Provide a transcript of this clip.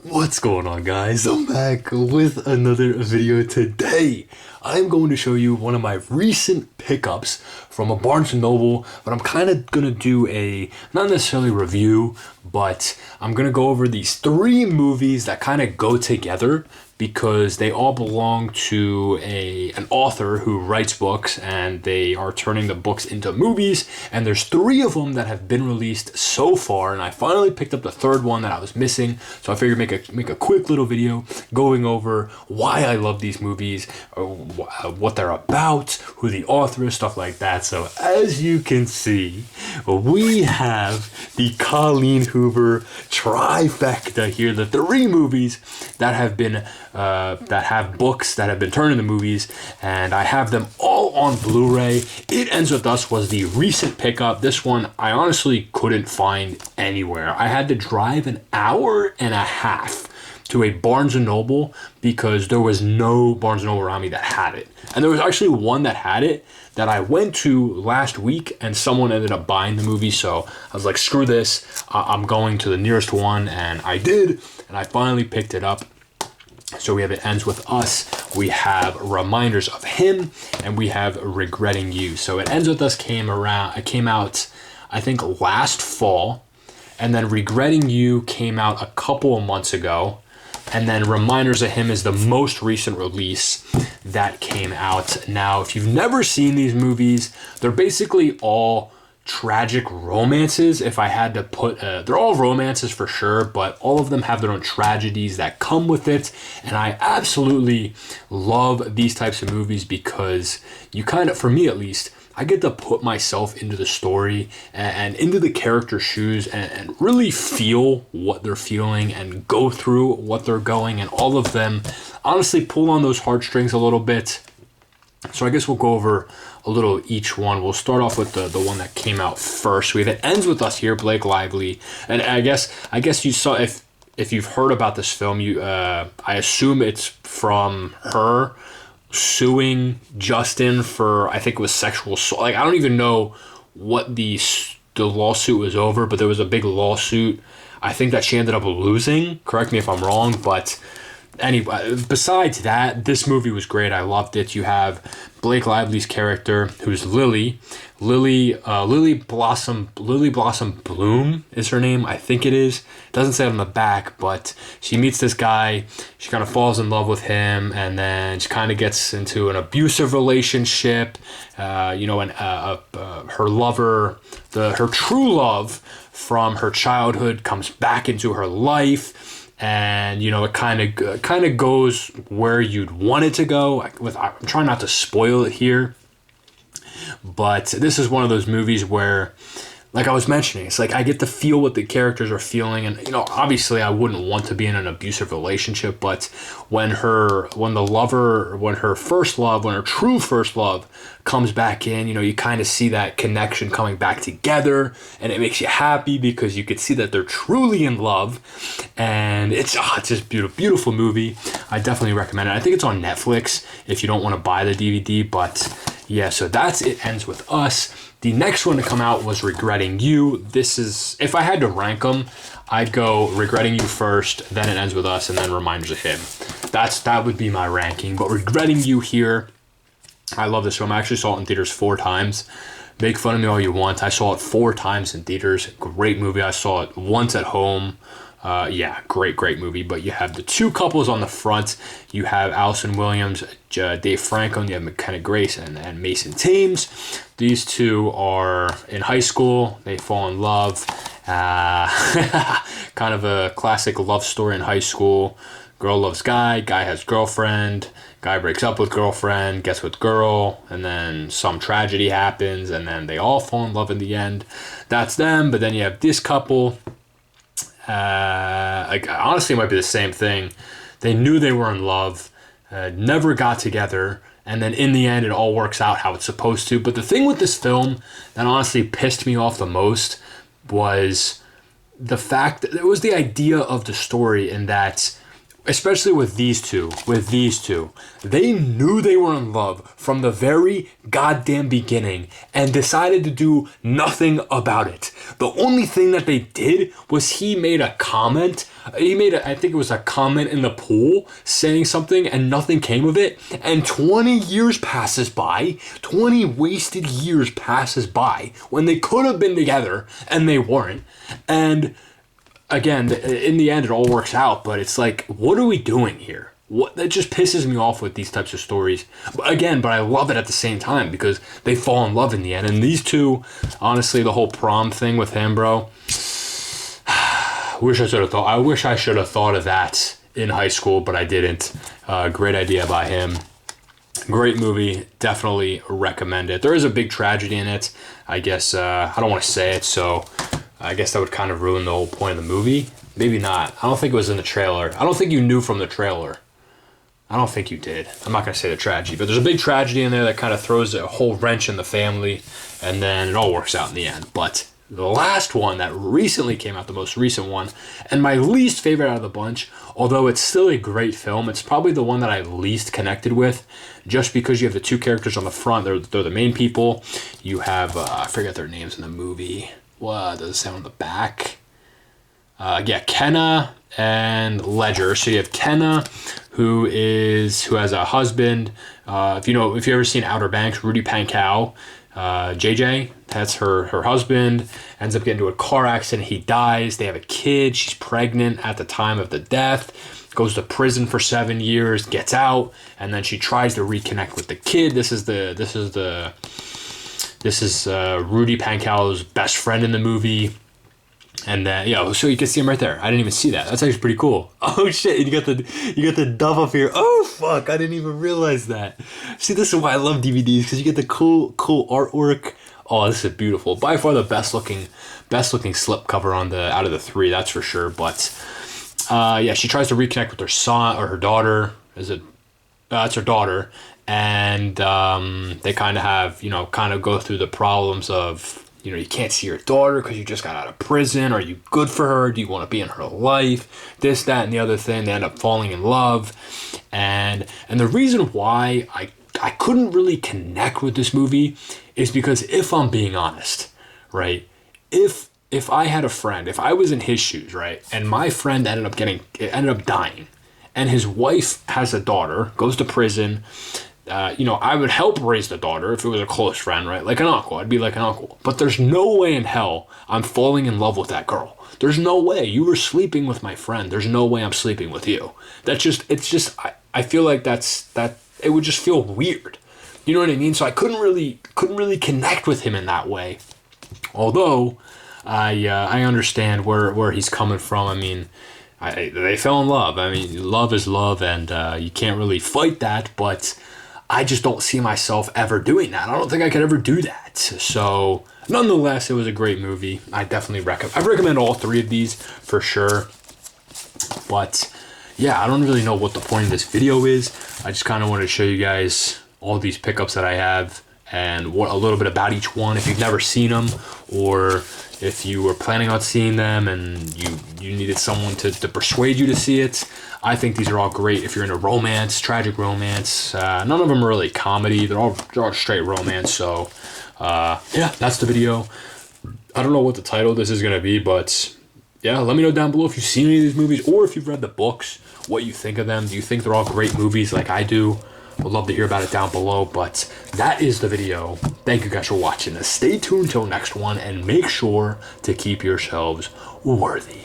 What's going on, guys? I'm back with another video today. I'm going to show you one of my recent pickups from a Barnes & Noble, but I'm kind of going to do a, not necessarily review, but I'm going to go over these three movies that kind of go together because they all belong to an author who writes books, and they are turning the books into movies, and there's three of them that have been released so far, and I finally picked up the third one that I was missing, so I figured make a quick little video going over why I love these movies, what they're about, who the author is, stuff like that. So as you can see, we have the Colleen Hoover trifecta here, the three movies that have been that have books that have been turned into movies, and I have them all on Blu-ray. It Ends With Us was the recent pickup. This one I honestly couldn't find anywhere. I had to drive an hour and a half to a Barnes & Noble because there was no Barnes & Noble around me that had it. And there was actually one that had it that I went to last week, and someone ended up buying the movie, so I was like, screw this, I'm going to the nearest one, and I did, and I finally picked it up. So we have It Ends With Us, we have Reminders of Him, and we have Regretting You. So It Ends With Us came out, I think, last fall, and then Regretting You came out a couple of months ago, and then Reminders of Him is the most recent release that came out. Now, if you've never seen these movies, they're basically all tragic romances. If I had to put, they're all romances for sure, but all of them have their own tragedies that come with it. And I absolutely love these types of movies because you kind of, for me at least, I get to put myself into the story and into the character's shoes and really feel what they're feeling and go through what they're going, and all of them honestly pull on those heartstrings a little bit. So I guess we'll go over a little each one. We'll start off with the one that came out first. We have It Ends With Us here, Blake Lively. And I guess you saw, if you've heard about this film, I assume it's from her suing Justin for, I think it was sexual assault. Like, I don't even know what the lawsuit was over, but there was a big lawsuit. I think that she ended up losing. Correct me if I'm wrong, but anyway, besides that, this movie was great. I loved it. You have Blake Lively's character, who's Lily Blossom Bloom is her name, I think it is. It doesn't say it on the back, but she meets this guy. She kind of falls in love with him, and then she kind of gets into an abusive relationship. And her lover, her true love from her childhood, comes back into her life. And it kind of goes where you'd want it to go. I'm trying not to spoil it here, but this is one of those movies where, like I was mentioning, it's like I get to feel what the characters are feeling, and obviously I wouldn't want to be in an abusive relationship, but when her true first love comes back in, you kind of see that connection coming back together, and it makes you happy because you could see that they're truly in love, and it's just beautiful movie. I definitely recommend it. I think it's on Netflix if you don't want to buy the DVD, but yeah, so that's It Ends With Us. The next one to come out was Regretting You. This is, if I had to rank them, I'd go Regretting You first, then It Ends With Us, and then Reminders of Him. That would be my ranking. But Regretting You here, I love this film. I actually saw it in theaters 4 times. Make fun of me all you want. I saw it 4 times in theaters. Great movie. I saw it once at home. Great movie. But you have the two couples on the front. You have Allison Williams, Dave Franco, and you have McKenna Grace and Mason Thames. These two are in high school. They fall in love. Kind of a classic love story in high school. Girl loves guy has girlfriend. Guy breaks up with girlfriend, gets with girl, and then some tragedy happens, and then they all fall in love in the end. That's them. But then you have this couple. Honestly, it might be the same thing. They knew they were in love, never got together, and then in the end, it all works out how it's supposed to. But the thing with this film that honestly pissed me off the most was the fact that it was the idea of the story, in that especially with these two, they knew they were in love from the very goddamn beginning and decided to do nothing about it. The only thing that they did was he made a comment. I think it was a comment in the pool saying something, and nothing came of it. And 20 years passes by, 20 wasted years passes by when they could have been together and they weren't. And again, in the end, it all works out, but it's like, what are we doing here? That just pisses me off with these types of stories. But I love it at the same time because they fall in love in the end. And these two, honestly, the whole prom thing with him, bro. I wish I should have thought of that in high school, but I didn't. Great idea by him. Great movie. Definitely recommend it. There is a big tragedy in it. I guess I don't want to say it, so I guess that would kind of ruin the whole point of the movie. Maybe not. I don't think it was in the trailer. I don't think you knew from the trailer. I don't think you did. I'm not going to say the tragedy, but there's a big tragedy in there that kind of throws a whole wrench in the family, and then it all works out in the end. But the last one that recently came out, the most recent one, and my least favorite out of the bunch, although it's still a great film, it's probably the one that I least connected with, just because you have the two characters on the front. They're the main people. You have, I forget their names in the movie. What does it say on the back? Kenna and Ledger. So you have Kenna, who has a husband. If you've ever seen Outer Banks, Rudy Pankow, JJ, that's her husband, ends up getting into a car accident. He dies. They have a kid. She's pregnant at the time of the death. Goes to prison for 7 years, gets out, and then she tries to reconnect with the kid. This is Rudy Pankow's best friend in the movie. And so you can see him right there. I didn't even see that. That's actually pretty cool. Oh shit! You got the dove up here. Oh fuck! I didn't even realize that. See, this is why I love DVDs, because you get the cool artwork. Oh, this is beautiful. By far the best looking slip cover out of the three. That's for sure. But she tries to reconnect with her son or her daughter. It's her daughter, and they kind of go through the problems of. You can't see your daughter because you just got out of prison. Are you good for her? Do you want to be in her life? This, that, and the other thing. They end up falling in love. And the reason why I couldn't really connect with this movie is because, if I'm being honest, right, if I had a friend, if I was in his shoes, right, and my friend ended up dying, and his wife has a daughter, goes to prison, I would help raise the daughter if it was a close friend, right? Like an uncle. I'd be like an uncle. But there's no way in hell I'm falling in love with that girl. There's no way. You were sleeping with my friend. There's no way I'm sleeping with you. I feel like it would just feel weird. You know what I mean? So I couldn't really connect with him in that way. Although I understand where he's coming from. I mean, they fell in love. I mean, love is love, and you can't really fight that, but I just don't see myself ever doing that. I don't think I could ever do that. So, nonetheless, it was a great movie. I recommend all three of these for sure. But, yeah, I don't really know what the point of this video is. I just kind of wanted to show you guys all these pickups that I have and a little bit about each one. If you've never seen them, or if you were planning on seeing them and you needed someone to persuade you to see it, I think these are all great if you're into romance, tragic romance. None of them are really comedy. They're all straight romance. So, that's the video. I don't know what the title of this is going to be, but yeah, let me know down below if you've seen any of these movies, or if you've read the books, what you think of them. Do you think they're all great movies like I do? Would love to hear about it down below, but that is the video. Thank you guys for watching this. Stay tuned till next one, and make sure to keep yourselves worthy.